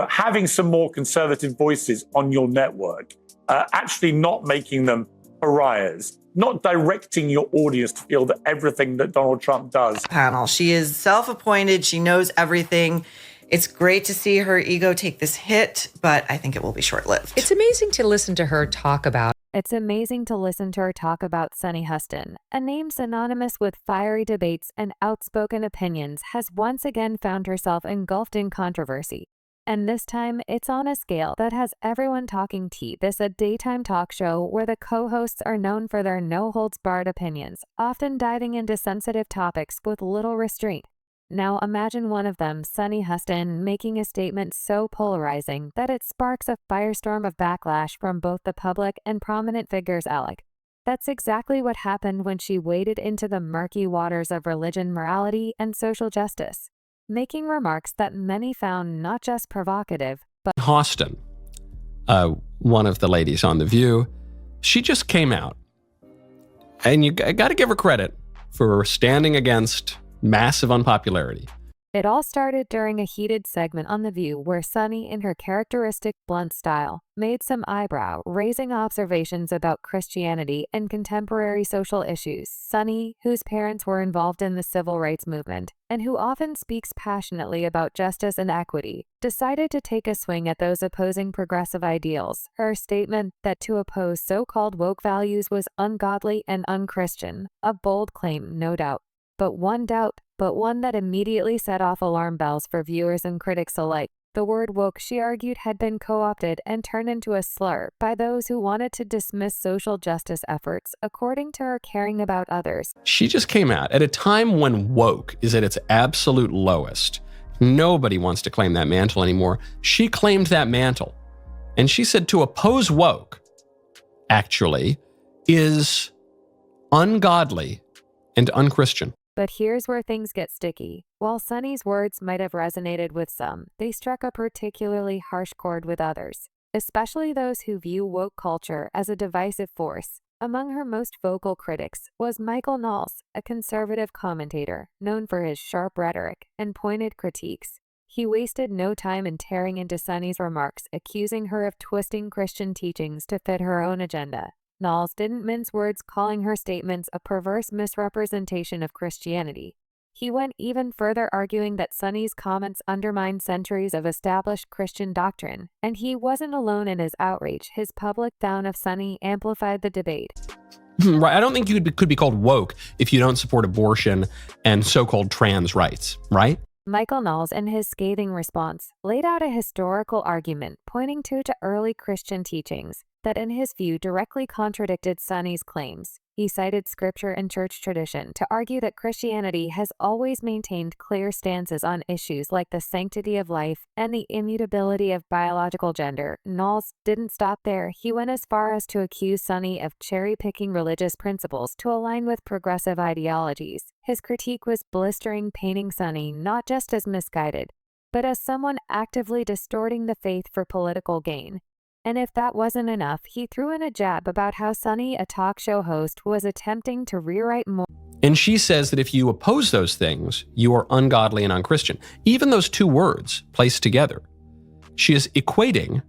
having some more conservative voices on your network, actually not making them pariahs, not directing your audience to feel that everything that Donald Trump does. Panel. She is self-appointed. She knows everything. It's great to see her ego take this hit, but I think it will be short-lived. It's amazing to listen to her talk about Sunny Hostin, a name synonymous with fiery debates and outspoken opinions, has once again found herself engulfed in controversy. And this time, it's on a scale that has everyone talking tea. This a daytime talk show where the co-hosts are known for their no-holds-barred opinions, often diving into sensitive topics with little restraint. Now imagine one of them, Sunny Hostin, making a statement so polarizing that it sparks a firestorm of backlash from both the public and prominent figures alike. That's exactly what happened when she waded into the murky waters of religion, morality, and social justice, making remarks that many found not just provocative, but... Hostin, one of the ladies on The View, she just came out. And you got to give her credit for standing against massive unpopularity. It all started during a heated segment on The View where Sunny, in her characteristic blunt style, made some eyebrow-raising observations about Christianity and contemporary social issues. Sunny, whose parents were involved in the civil rights movement, and who often speaks passionately about justice and equity, decided to take a swing at those opposing progressive ideals. Her statement that to oppose so-called woke values was ungodly and unchristian, a bold claim, no doubt. But one that immediately set off alarm bells for viewers and critics alike. The word woke, she argued, had been co-opted and turned into a slur by those who wanted to dismiss social justice efforts, according to her caring about others. She just came out at a time when woke is at its absolute lowest. Nobody wants to claim that mantle anymore. She claimed that mantle. And she said to oppose woke, actually, is ungodly and unchristian. But here's where things get sticky. While Sunny's words might have resonated with some, they struck a particularly harsh chord with others, especially those who view woke culture as a divisive force. Among her most vocal critics was Michael Knowles, a conservative commentator known for his sharp rhetoric and pointed critiques. He wasted no time in tearing into Sunny's remarks, accusing her of twisting Christian teachings to fit her own agenda. Knowles didn't mince words, calling her statements a perverse misrepresentation of Christianity. He went even further, arguing that Sunny's comments undermined centuries of established Christian doctrine, and he wasn't alone in his outrage. His public down of Sunny amplified the debate. Right. I don't think you could be called woke if you don't support abortion and so-called trans rights, right? Michael Knowles, in his scathing response, laid out a historical argument pointing to early Christian teachings that, in his view, directly contradicted Sunny's claims. He cited scripture and church tradition to argue that Christianity has always maintained clear stances on issues like the sanctity of life and the immutability of biological gender. Knowles didn't stop there. He went as far as to accuse Sunny of cherry-picking religious principles to align with progressive ideologies. His critique was blistering, painting Sunny not just as misguided, but as someone actively distorting the faith for political gain. And if that wasn't enough, he threw in a jab about how Sunny, a talk show host, was attempting to rewrite more. And she says that if you oppose those things, you are ungodly and unchristian. Even those two words placed together. She is equating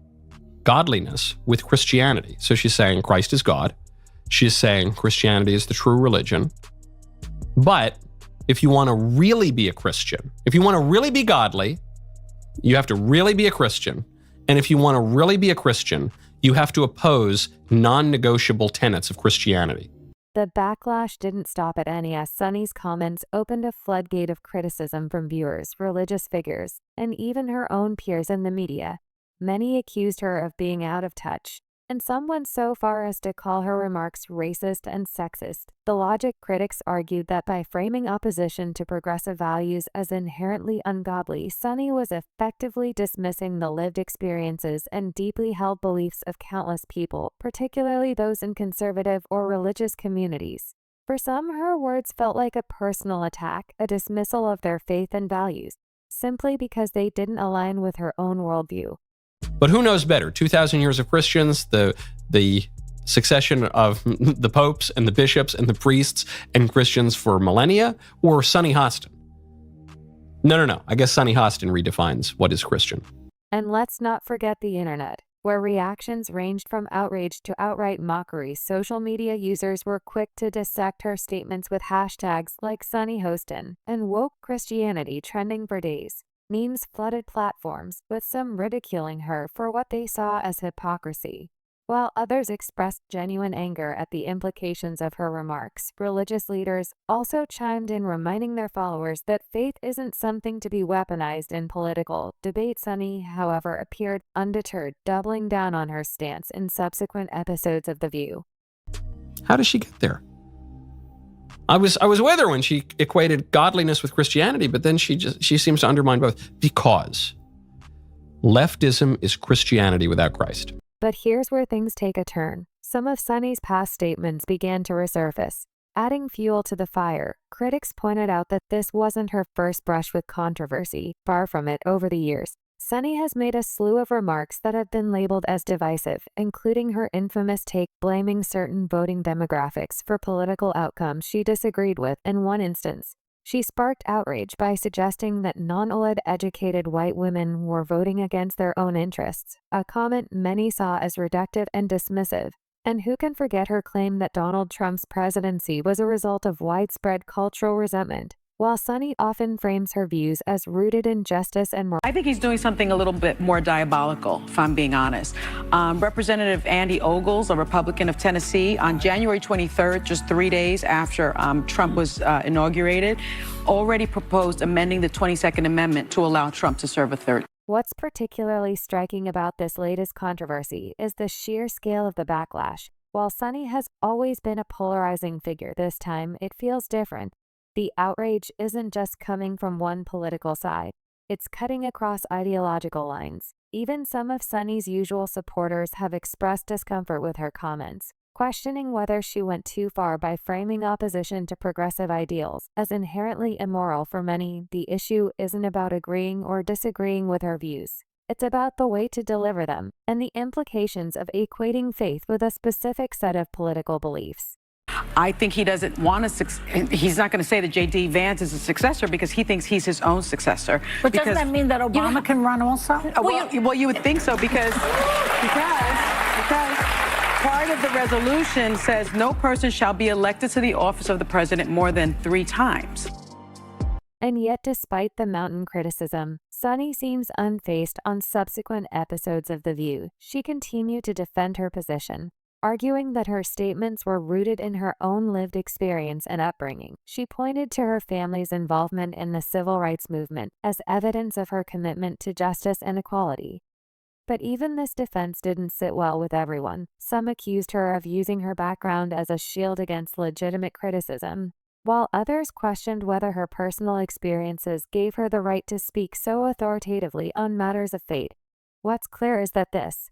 godliness with Christianity. So she's saying Christ is God. She's saying Christianity is the true religion. But if you want to really be a Christian, if you want to really be godly, you have to really be a Christian. And if you want to really be a Christian, you have to oppose non-negotiable tenets of Christianity. The backlash didn't stop at any, as Sunny's comments opened a floodgate of criticism from viewers, religious figures, and even her own peers in the media. Many accused her of being out of touch, and some went so far as to call her remarks racist and sexist. The logic critics argued that by framing opposition to progressive values as inherently ungodly, Sunny was effectively dismissing the lived experiences and deeply held beliefs of countless people, particularly those in conservative or religious communities. For some, her words felt like a personal attack, a dismissal of their faith and values, simply because they didn't align with her own worldview. But who knows better? 2,000 years of Christians, the succession of the popes and the bishops and the priests and Christians for millennia, or Sunny Hostin? No. I guess Sunny Hostin redefines what is Christian. And let's not forget the internet, where reactions ranged from outrage to outright mockery. Social media users were quick to dissect her statements with hashtags like Sunny Hostin and woke Christianity trending for days. Memes flooded platforms, with some ridiculing her for what they saw as hypocrisy. While others expressed genuine anger at the implications of her remarks, religious leaders also chimed in, reminding their followers that faith isn't something to be weaponized in political debate. Sunny, however, appeared undeterred, doubling down on her stance in subsequent episodes of The View. How does she get there? I was with her when she equated godliness with Christianity, but then she seems to undermine both, because leftism is Christianity without Christ. But here's where things take a turn. Some of Sunny's past statements began to resurface. Adding fuel to the fire, critics pointed out that this wasn't her first brush with controversy. Far from it. Over the years, Sunny has made a slew of remarks that have been labeled as divisive, including her infamous take blaming certain voting demographics for political outcomes she disagreed with. In one instance, she sparked outrage by suggesting that non-educated white women were voting against their own interests, a comment many saw as reductive and dismissive. And who can forget her claim that Donald Trump's presidency was a result of widespread cultural resentment? While Sunny often frames her views as rooted in justice and morality, I think he's doing something a little bit more diabolical, if I'm being honest. Representative Andy Ogles, a Republican of Tennessee, on January 23rd, just 3 days after Trump was inaugurated, already proposed amending the 22nd Amendment to allow Trump to serve a third. What's particularly striking about this latest controversy is the sheer scale of the backlash. While Sunny has always been a polarizing figure, this time it feels different. The outrage isn't just coming from one political side. It's cutting across ideological lines. Even some of Sunny's usual supporters have expressed discomfort with her comments, questioning whether she went too far by framing opposition to progressive ideals as inherently immoral. For many, the issue isn't about agreeing or disagreeing with her views. It's about the way to deliver them and the implications of equating faith with a specific set of political beliefs. I think he doesn't want he's not going to say that J.D. Vance is a successor because he thinks he's his own successor. But doesn't that mean that Obama can run also? Well, you would think so because part of the resolution says no person shall be elected to the office of the president more than 3 times. And yet, despite the mountain criticism, Sunny seems unfazed. On subsequent episodes of The View, she continued to defend her position, arguing that her statements were rooted in her own lived experience and upbringing. She pointed to her family's involvement in the civil rights movement as evidence of her commitment to justice and equality. But even this defense didn't sit well with everyone. Some accused her of using her background as a shield against legitimate criticism, while others questioned whether her personal experiences gave her the right to speak so authoritatively on matters of faith. What's clear is that this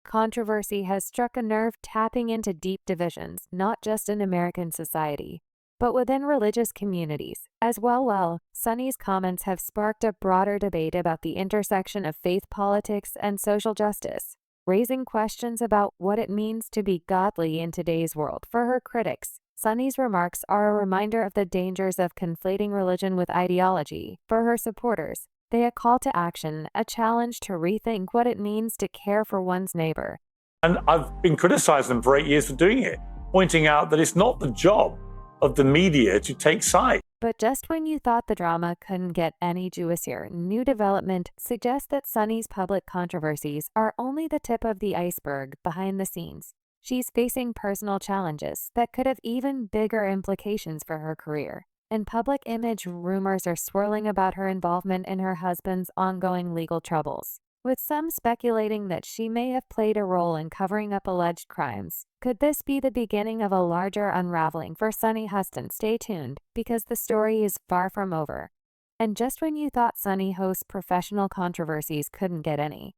controversy has struck a nerve, tapping into deep divisions, not just in American society, but within religious communities as well. Sunny's comments have sparked a broader debate about the intersection of faith, politics, and social justice, raising questions about what it means to be godly in today's world. For her critics, Sunny's remarks are a reminder of the dangers of conflating religion with ideology. For her supporters, they a call to action, a challenge to rethink what it means to care for one's neighbor. And I've been criticizing them for 8 years for doing it, pointing out that it's not the job of the media to take sides. But just when you thought the drama couldn't get any juicier, new development suggests that Sunny's public controversies are only the tip of the iceberg. Behind the scenes, she's facing personal challenges that could have even bigger implications for her career. In public image, rumors are swirling about her involvement in her husband's ongoing legal troubles, with some speculating that she may have played a role in covering up alleged crimes. Could this be the beginning of a larger unraveling for Sunny Hostin? Stay tuned, because the story is far from over. And just when you thought Sunny Host's professional controversies couldn't get any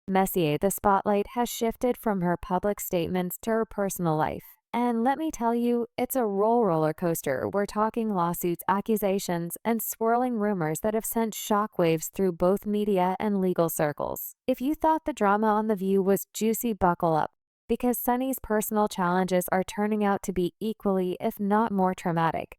messier, the spotlight has shifted from her public statements to her personal life. And let me tell you, it's a roller coaster. We're talking lawsuits, accusations, and swirling rumors that have sent shockwaves through both media and legal circles. If you thought the drama on The View was juicy, buckle up, because Sunny's personal challenges are turning out to be equally, if not more, traumatic.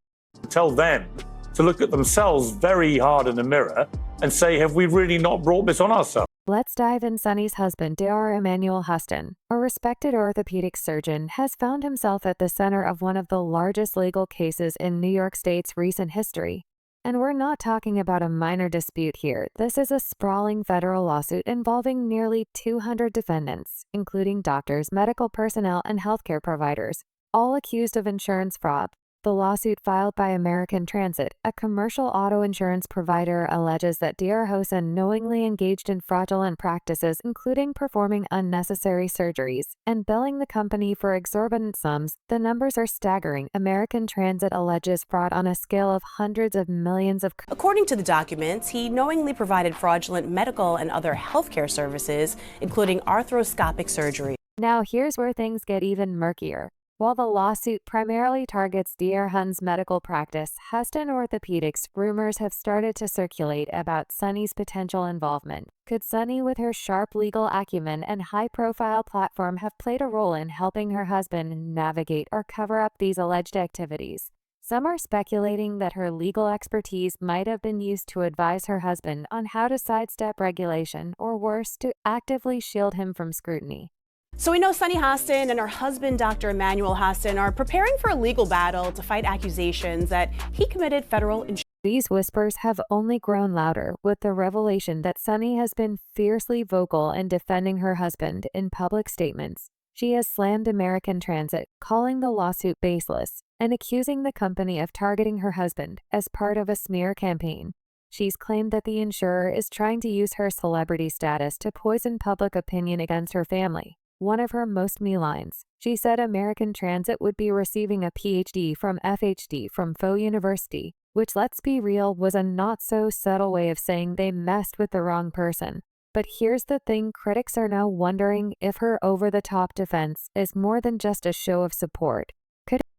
Tell them to look at themselves very hard in the mirror and say, have we really not brought this on ourselves? Let's dive in. Sunny's husband, Dr. Emmanuel Hostin, a respected orthopedic surgeon, has found himself at the center of one of the largest legal cases in New York State's recent history. And we're not talking about a minor dispute here. This is a sprawling federal lawsuit involving nearly 200 defendants, including doctors, medical personnel, and healthcare providers, all accused of insurance fraud. The lawsuit filed by American Transit, a commercial auto insurance provider, alleges that Dr. Hostin knowingly engaged in fraudulent practices, including performing unnecessary surgeries and billing the company for exorbitant sums. The numbers are staggering. American Transit alleges fraud on a scale of hundreds of millions of. According to the documents, he knowingly provided fraudulent medical and other healthcare services, including arthroscopic surgery. Now here's where things get even murkier. While the lawsuit primarily targets Dr. Hunt's medical practice, Hostin Orthopedics, rumors have started to circulate about Sunny's potential involvement. Could Sunny, with her sharp legal acumen and high-profile platform, have played a role in helping her husband navigate or cover up these alleged activities? Some are speculating that her legal expertise might have been used to advise her husband on how to sidestep regulation, or worse, to actively shield him from scrutiny. So we know Sunny Hostin and her husband, Dr. Emmanuel Hostin, are preparing for a legal battle to fight accusations that he committed federal insurance. These whispers have only grown louder with the revelation that Sunny has been fiercely vocal in defending her husband in public statements. She has slammed American Transit, calling the lawsuit baseless, and accusing the company of targeting her husband as part of a smear campaign. She's claimed that the insurer is trying to use her celebrity status to poison public opinion against her family. One of her most me lines. She said American Transit would be receiving a PhD from FHD from Faux University, which, let's be real, was a not-so-subtle way of saying they messed with the wrong person. But here's the thing, critics are now wondering if her over-the-top defense is more than just a show of support.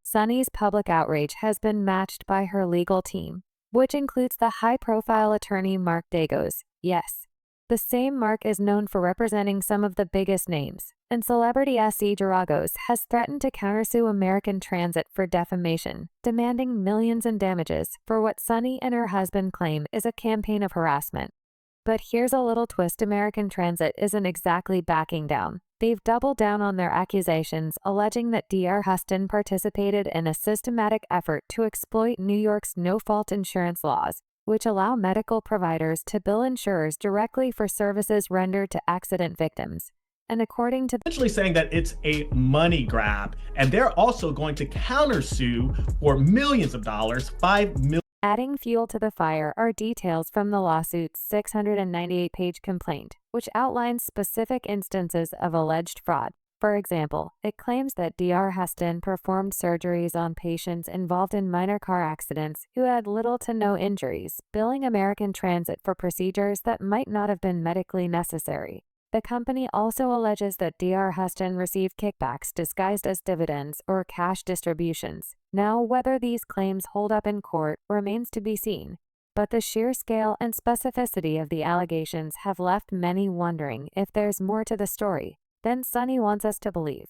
Sunny's public outrage has been matched by her legal team, which includes the high-profile attorney Mark Dagos. Yes, the same Mark is known for representing some of the biggest names, and celebrity S.E. Geragos has threatened to countersue American Transit for defamation, demanding millions in damages for what Sunny and her husband claim is a campaign of harassment. But here's a little twist: American Transit isn't exactly backing down. They've doubled down on their accusations, alleging that Dr. Hostin participated in a systematic effort to exploit New York's no-fault insurance laws, which allow medical providers to bill insurers directly for services rendered to accident victims. And according to essentially saying that it's a money grab, and they're also going to countersue for millions of dollars, $5 million. Adding fuel to the fire are details from the lawsuit's 698-page complaint, which outlines specific instances of alleged fraud. For example, it claims that Dr. Hostin performed surgeries on patients involved in minor car accidents who had little to no injuries, billing American Transit for procedures that might not have been medically necessary. The company also alleges that Dr. Hostin received kickbacks disguised as dividends or cash distributions. Now, whether these claims hold up in court remains to be seen, but the sheer scale and specificity of the allegations have left many wondering if there's more to the story than Sunny wants us to believe.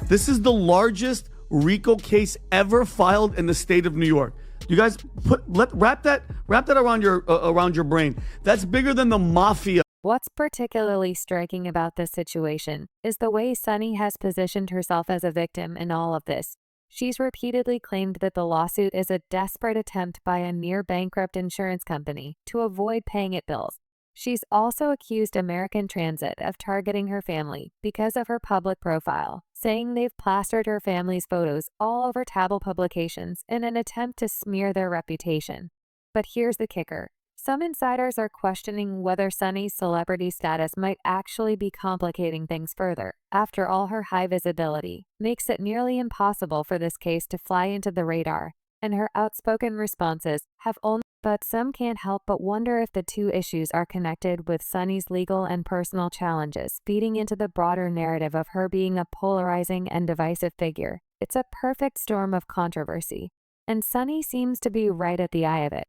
This is the largest RICO case ever filed in the state of New York. You guys wrap that around your brain. That's bigger than the mafia. What's particularly striking about this situation is the way Sunny has positioned herself as a victim in all of this. She's repeatedly claimed that the lawsuit is a desperate attempt by a near-bankrupt insurance company to avoid paying its bills. She's also accused American Transit of targeting her family because of her public profile, saying they've plastered her family's photos all over tabloid publications in an attempt to smear their reputation. But here's the kicker. Some insiders are questioning whether Sunny's celebrity status might actually be complicating things further. After all, her high visibility makes it nearly impossible for this case to fly into the radar, and her outspoken responses have only. But some can't help but wonder if the two issues are connected, with Sunny's legal and personal challenges feeding into the broader narrative of her being a polarizing and divisive figure. It's a perfect storm of controversy, and Sunny seems to be right at the eye of it.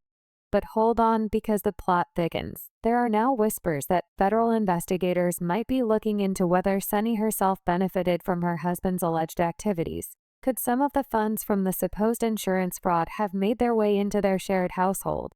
But hold on, because the plot thickens. There are now whispers that federal investigators might be looking into whether Sunny herself benefited from her husband's alleged activities. Could some of the funds from the supposed insurance fraud have made their way into their shared household?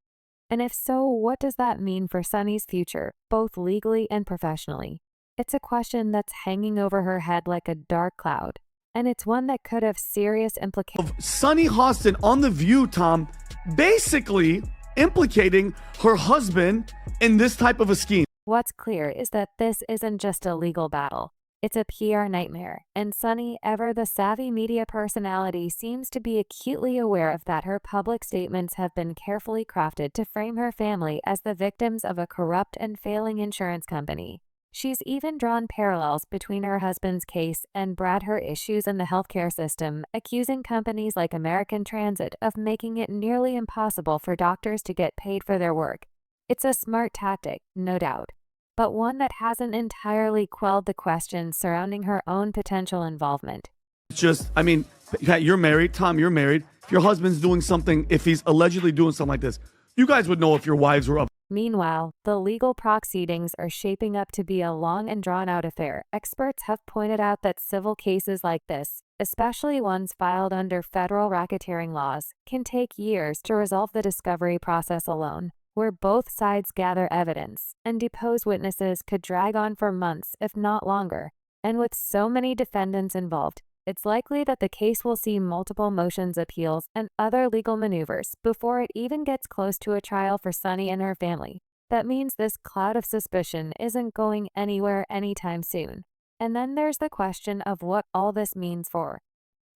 And if so, what does that mean for Sunny's future, both legally and professionally? It's a question that's hanging over her head like a dark cloud, and it's one that could have serious implications. Sunny Hostin on The View, Tom, basically implicating her husband in this type of a scheme. What's clear is that this isn't just a legal battle. It's a PR nightmare, and Sunny, ever the savvy media personality, seems to be acutely aware of that. Her public statements have been carefully crafted to frame her family as the victims of a corrupt and failing insurance company. She's even drawn parallels between her husband's case and her issues in the healthcare system, accusing companies like American Transit of making it nearly impossible for doctors to get paid for their work. It's a smart tactic, no doubt, but one that hasn't entirely quelled the questions surrounding her own potential involvement. Just, I mean, Pat, you're married. Tom, you're married. If your husband's doing something, if he's allegedly doing something like this, you guys would know if your wives were up. Meanwhile, the legal proceedings are shaping up to be a long and drawn-out affair. Experts have pointed out that civil cases like this, especially ones filed under federal racketeering laws, can take years to resolve. The discovery process alone, where both sides gather evidence and depose witnesses, could drag on for months, if not longer. And with so many defendants involved, it's likely that the case will see multiple motions, appeals, and other legal maneuvers before it even gets close to a trial for Sunny and her family. That means this cloud of suspicion isn't going anywhere anytime soon. And then there's the question of what all this means for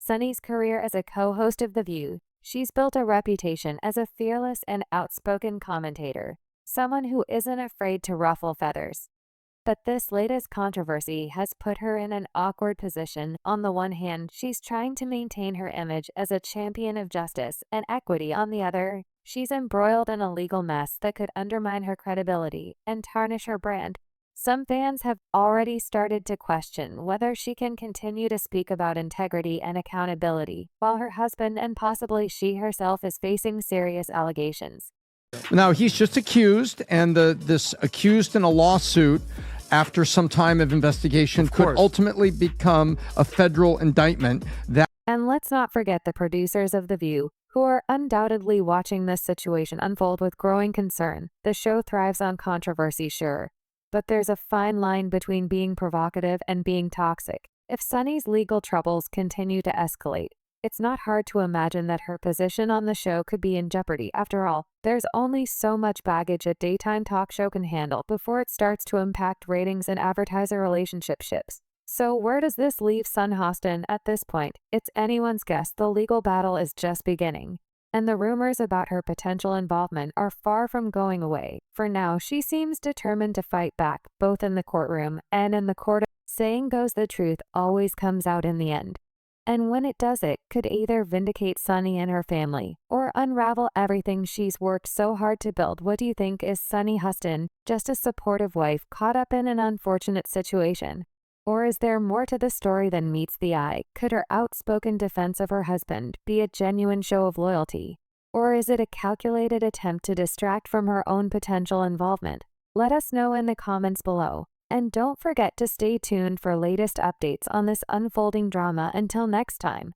Sunny's career as a co-host of The View. She's built a reputation as a fearless and outspoken commentator, someone who isn't afraid to ruffle feathers. But this latest controversy has put her in an awkward position. On the one hand, she's trying to maintain her image as a champion of justice and equity. On the other, she's embroiled in a legal mess that could undermine her credibility and tarnish her brand. Some fans have already started to question whether she can continue to speak about integrity and accountability, while her husband and possibly she herself is facing serious allegations. Now, he's just accused, and this accused in a lawsuit after some time of investigation could ultimately become a federal indictment. And let's not forget the producers of The View, who are undoubtedly watching this situation unfold with growing concern. The show thrives on controversy, sure, but there's a fine line between being provocative and being toxic. If Sunny's legal troubles continue to escalate, it's not hard to imagine that her position on the show could be in jeopardy. After all, there's only so much baggage a daytime talk show can handle before it starts to impact ratings and advertiser relationships. So where does this leave Sunny Hostin at this point? It's anyone's guess. The legal battle is just beginning, and the rumors about her potential involvement are far from going away. For now, she seems determined to fight back, both in the courtroom and in the court. Saying goes, the truth always comes out in the end. And when it does, it could either vindicate Sunny and her family, or unravel everything she's worked so hard to build. What do you think? Is Sunny Hostin just a supportive wife caught up in an unfortunate situation? Or is there more to the story than meets the eye? Could her outspoken defense of her husband be a genuine show of loyalty? Or is it a calculated attempt to distract from her own potential involvement? Let us know in the comments below. And don't forget to stay tuned for latest updates on this unfolding drama. Until next time.